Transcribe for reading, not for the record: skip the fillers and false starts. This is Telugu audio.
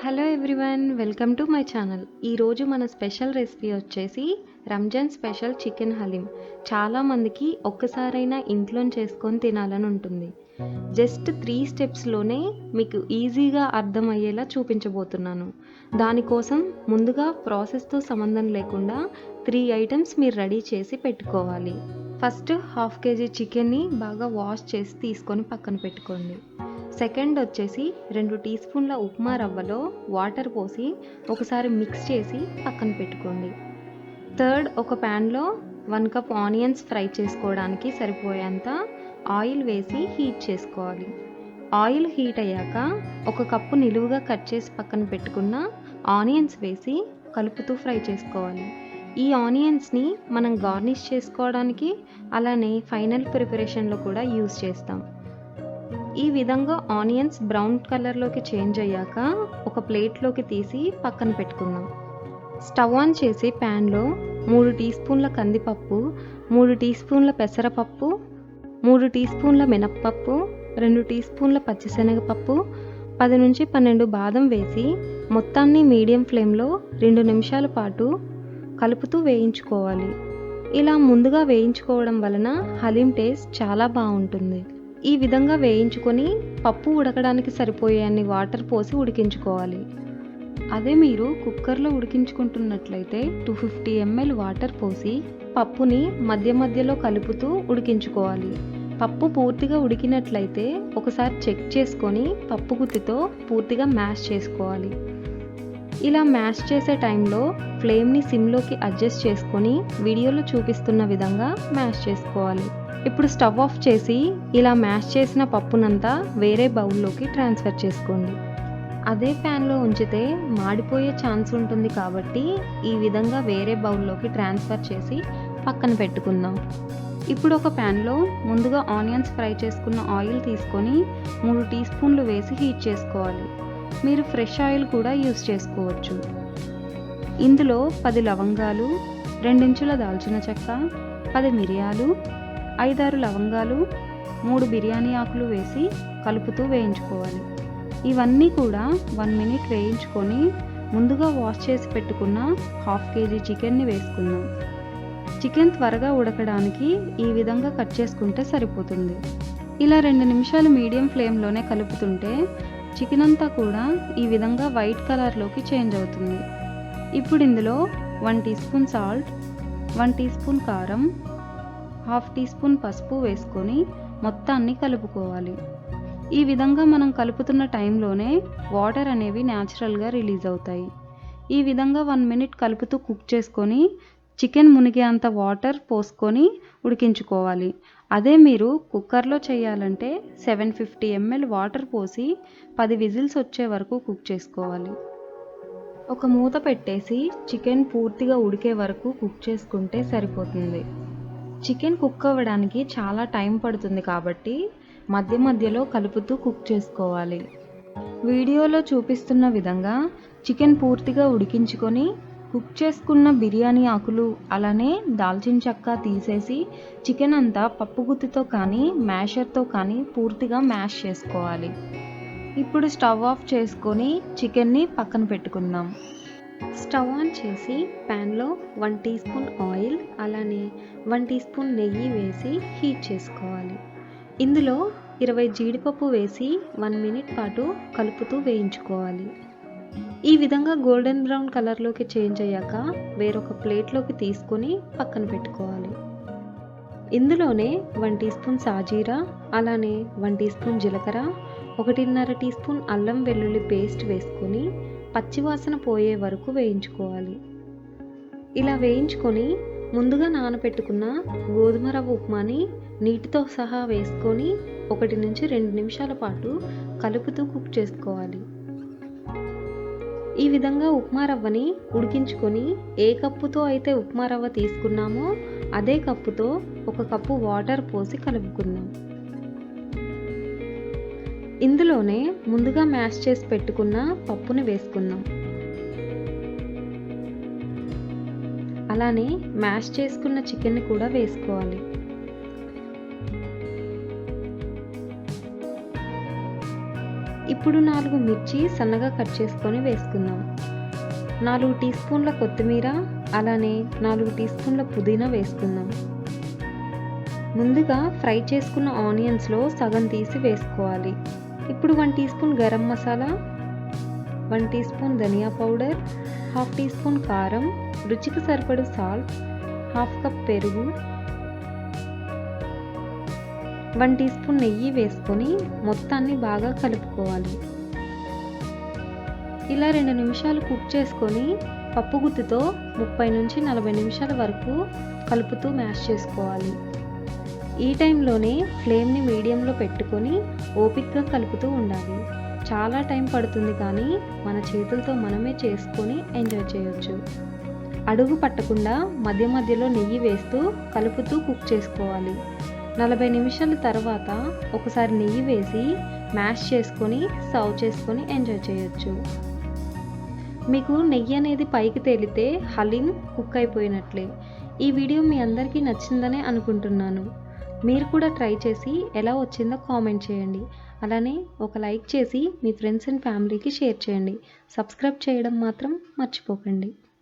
Hello everyone, welcome to my channel. ఈరోజు మన స్పెషల్ రెసిపీ వచ్చేసి రంజాన్ స్పెషల్ చికెన్ హలీం. చాలామందికి ఒక్కసారైనా ఇంట్లో చేసుకొని తినాలని ఉంటుంది. జస్ట్ 3 స్టెప్స్లోనే మీకు ఈజీగా అర్థమయ్యేలా చూపించబోతున్నాను. దానికోసం ముందుగా ప్రాసెస్తో సంబంధం లేకుండా 3 ఐటమ్స్ మీరు రెడీ చేసి పెట్టుకోవాలి. ఫస్ట్ 1/2 kg చికెన్ని బాగా వాష్ చేసి తీసుకొని పక్కన పెట్టుకోండి. సెకండ్ వచ్చేసి 2 టీ స్పూన్ల ఉప్మా రవ్వలో వాటర్ పోసి ఒకసారి మిక్స్ చేసి పక్కన పెట్టుకోండి. థర్డ్, ఒక ప్యాన్లో 1 కప్ ఆనియన్స్ ఫ్రై చేసుకోవడానికి సరిపోయేంత ఆయిల్ వేసి హీట్ చేసుకోవాలి. ఆయిల్ హీట్ అయ్యాక 1 కప్పు నిలువుగా కట్ చేసి పక్కన పెట్టుకున్న ఆనియన్స్ వేసి కలుపుతూ ఫ్రై చేసుకోవాలి. ఈ ఆనియన్స్ని మనం గార్నిష్ చేసుకోవడానికి అలానే ఫైనల్ ప్రిపరేషన్లో కూడా యూజ్ చేస్తాం. ఈ విధంగా ఆనియన్స్ బ్రౌన్ కలర్లోకి చేంజ్ అయ్యాక ఒక ప్లేట్లోకి తీసి పక్కన పెట్టుకుందాం. స్టవ్ ఆన్ చేసి ప్యాన్లో 3 టీ స్పూన్ల కందిపప్పు, 3 టీ స్పూన్ల పెసరపప్పు, 3 టీ స్పూన్ల మినప్పప్పు, 2 టీ స్పూన్ల పచ్చిశనగపప్పు, 10 నుంచి 12 బాదం వేసి మొత్తాన్ని మీడియం ఫ్లేమ్లో 2 నిమిషాల పాటు కలుపుతూ వేయించుకోవాలి. ఇలా ముందుగా వేయించుకోవడం వలన హలీం టేస్ట్ చాలా బాగుంటుంది. ఈ విధంగా వేయించుకొని పప్పు ఉడకడానికి సరిపోయే అన్ని వాటర్ పోసి ఉడికించుకోవాలి. అదే మీరు కుక్కర్లో ఉడికించుకుంటున్నట్లయితే 250 ml వాటర్ పోసి పప్పుని మధ్య మధ్యలో కలుపుతూ ఉడికించుకోవాలి. పప్పు పూర్తిగా ఉడికినట్లయితే ఒకసారి చెక్ చేసుకొని పప్పు గుత్తితో పూర్తిగా మ్యాష్ చేసుకోవాలి. ఇలా మ్యాష్ చేసే టైంలో ఫ్లేమ్ని సిమ్లోకి అడ్జస్ట్ చేసుకొని వీడియోలో చూపిస్తున్న విధంగా మ్యాష్ చేసుకోవాలి. ఇప్పుడు స్టవ్ ఆఫ్ చేసి ఇలా మ్యాష్ చేసిన పప్పునంతా వేరే బౌల్లోకి ట్రాన్స్ఫర్ చేసుకోండి. అదే ప్యాన్లో ఉంచితే మాడిపోయే ఛాన్స్ ఉంటుంది కాబట్టి ఈ విధంగా వేరే బౌల్లోకి ట్రాన్స్ఫర్ చేసి పక్కన పెట్టుకుందాం. ఇప్పుడు ఒక ప్యాన్లో ముందుగా ఆనియన్స్ ఫ్రై చేసుకున్న ఆయిల్ తీసుకొని 3 టీ స్పూన్లు వేసి హీట్ చేసుకోవాలి. మీరు ఫ్రెష్ ఆయిల్ కూడా యూస్ చేసుకోవచ్చు. ఇందులో 10 లవంగాలు, 2 ఇంచుల దాల్చిన చెక్క, 10 మిరియాలు, 5-6 లవంగాలు, 3 బిర్యానీ ఆకులు వేసి కలుపుతూ వేయించుకోవాలి. ఇవన్నీ కూడా 1 మినిట్ వేయించుకొని ముందుగా వాష్ చేసి పెట్టుకున్న 1/2 kg చికెన్ని వేసుకుందాం. చికెన్ త్వరగా ఉడకడానికి ఈ విధంగా కట్ చేసుకుంటే సరిపోతుంది. ఇలా 2 నిమిషాలు మీడియం ఫ్లేమ్లోనే కలుపుతుంటే చికెన్ అంతా కూడా ఈ విధంగా వైట్ కలర్లోకి చేంజ్ అవుతుంది. ఇప్పుడు ఇందులో 1 tea spoon salt, 1 tea spoon కారం, 1/2 టీ స్పూన్ పసుపు వేసుకొని మొత్తాన్ని కలుపుకోవాలి. ఈ విధంగా మనం కలుపుతున్న టైంలోనే వాటర్ అనేవి న్యాచురల్గా రిలీజ్ అవుతాయి. ఈ విధంగా 1 మినిట్ కలుపుతూ కుక్ చేసుకొని చికెన్ మునిగేంత వాటర్ పోసుకొని ఉడికించుకోవాలి. అదే మీరు కుక్కర్లో చేయాలంటే 750 ml వాటర్ పోసి 10 విజిల్స్ వచ్చే వరకు కుక్ చేసుకోవాలి. ఒక మూత పెట్టేసి చికెన్ పూర్తిగా ఉడికే వరకు కుక్ చేసుకుంటే సరిపోతుంది. చికెన్ కుక్ అవ్వడానికి చాలా టైం పడుతుంది కాబట్టి మధ్య మధ్యలో కలుపుతూ కుక్ చేసుకోవాలి. వీడియోలో చూపిస్తున్న విధంగా చికెన్ పూర్తిగా ఉడికించుకొని కుక్ చేసుకున్న బిర్యానీ ఆకులు అలానే దాల్చిన చెక్క తీసేసి చికెన్ అంతా పప్పు గుత్తితో కానీ మ్యాషర్తో కానీ పూర్తిగా మ్యాష్ చేసుకోవాలి. ఇప్పుడు స్టవ్ ఆఫ్ చేసుకొని చికెన్ని పక్కన పెట్టుకుందాం. స్టవ్ ఆన్ చేసి ప్యాన్లో 1 టీ స్పూన్ ఆయిల్ అలానే 1 టీ స్పూన్ నెయ్యి వేసి హీట్ చేసుకోవాలి. ఇందులో 20 జీడిపప్పు వేసి 1 మినిట్ పాటు కలుపుతూ వేయించుకోవాలి. ఈ విధంగా గోల్డెన్ బ్రౌన్ కలర్లోకి చేంజ్ అయ్యాక వేరొక ప్లేట్లోకి తీసుకొని పక్కన పెట్టుకోవాలి. ఇందులోనే 1 టీ స్పూన్ సాజీరా అలానే 1 టీ స్పూన్ జీలకర్ర, 1.5 టీ స్పూన్ అల్లం వెల్లుల్లి పేస్ట్ వేసుకొని పచ్చివాసన పోయే వరకు వేయించుకోవాలి. ఇలా వేయించుకొని ముందుగా నానబెట్టుకున్న గోధుమ రవ్వ ఉప్మాని నీటితో సహా వేసుకొని 1 నుంచి 2 నిమిషాల పాటు కలుపుతూ కుక్ చేసుకోవాలి. ఈ విధంగా ఉప్మా రవ్వని ఉడికించుకొని ఏ కప్పుతో అయితే ఉప్మా రవ్వ తీసుకున్నామో అదే కప్పుతో 1 కప్పు వాటర్ పోసి కలుపుకుందాం. ఇందులోనే ముందుగా మ్యాష్ చేసి పెట్టుకున్న పప్పుని వేసుకుందాం. అలానే మ్యాష్ చేసుకున్న చికెన్ని కూడా వేసుకోవాలి. ఇప్పుడు 4 మిర్చి సన్నగా కట్ చేసుకొని వేసుకుందాం. 4 టీ స్పూన్ల కొత్తిమీర, అలానే 4 టీ స్పూన్ల పుదీనా వేసుకుందాం. ముందుగా ఫ్రై చేసుకున్న ఆనియన్స్లో సగం తీసి వేసుకోవాలి. ఇప్పుడు 1 tea spoon garam masala, 1 tea స్పూన్ ధనియా పౌడర్, హాఫ్ టీ స్పూన్ కారం, రుచికి సరిపడు సాల్ట్, హాఫ్ కప్ పెరుగు, 1 టీ స్పూన్ నెయ్యి వేసుకొని మొత్తాన్ని బాగా కలుపుకోవాలి. ఇలా 2 నిమిషాలు కుక్ చేసుకొని పప్పు గుత్తితో 30 నుంచి 40 నిమిషాల వరకు కలుపుతూ మ్యాష్ చేసుకోవాలి. ఈ టైంలోనే ఫ్లేమ్ని మీడియంలో పెట్టుకొని ఓపికగా కలుపుతూ ఉండాలి. చాలా టైం పడుతుంది కానీ మన చేతులతో మనమే చేసుకొని ఎంజాయ్ చేయొచ్చు. అడుగు పట్టకుండా మధ్య మధ్యలో నెయ్యి వేస్తూ కలుపుతూ కుక్ చేసుకోవాలి. 40 నిమిషాల తర్వాత ఒకసారి నెయ్యి వేసి మ్యాష్ చేసుకొని సర్వ్ చేసుకొని ఎంజాయ్ చేయొచ్చు. మీకు నెయ్యి అనేది పైకి తేలితే హలీం కుక్ అయిపోయినట్లే. ఈ వీడియో మీ అందరికీ నచ్చిందనే అనుకుంటున్నాను. మీరు కూడా ట్రై చేసి ఎలా వచ్చిందో కామెంట్ చేయండి. అలానే ఒక లైక్ చేసి మీ ఫ్రెండ్స్ అండ్ ఫ్యామిలీకి షేర్ చేయండి. సబ్స్క్రైబ్ చేయడం మాత్రం మర్చిపోకండి.